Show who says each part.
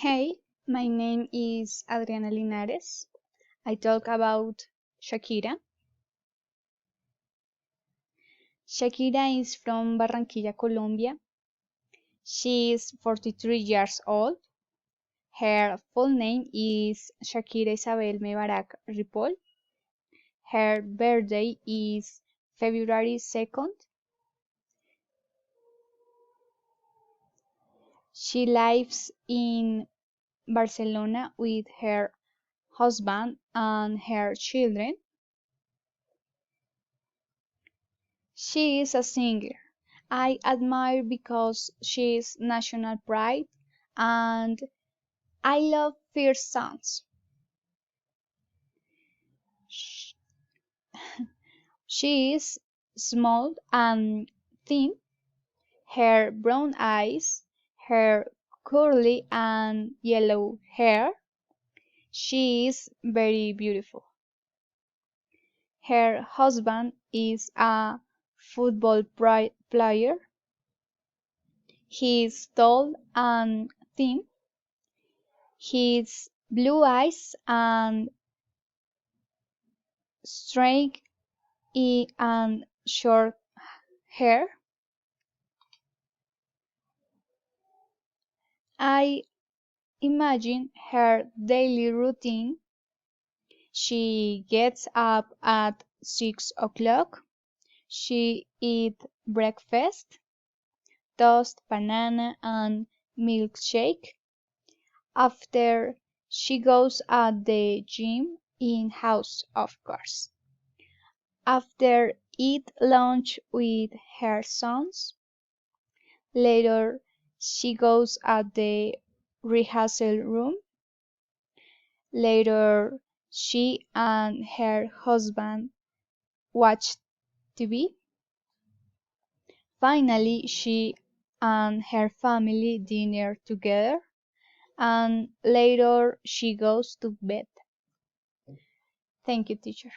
Speaker 1: Hey, my name is Adriana Linares. I talk about Shakira. Shakira is from Barranquilla, Colombia. She is 43 years old. Her full name is Shakira Isabel Mebarak Ripoll. Her birthday is February 2nd. She lives in Barcelona with her husband and her children. She is a singer I admire because she is national pride and I love fierce songs. Sh- She is small and thin, her brown eyes, her curly and yellow hair. She is very beautiful. Her husband is a football player. He is tall and thin. His blue eyes and straight and short hair. I imagine her daily routine. She gets up at 6 o'clock. She eats breakfast, toast, banana, and milkshake. After she goes at the gym in house, of course. After eat lunch with her sons. Later, she goes at the rehearsal room. Later, she and her husband watch TV. Finally, she and her family dinner together. And later, she goes to bed. Thank you, teacher.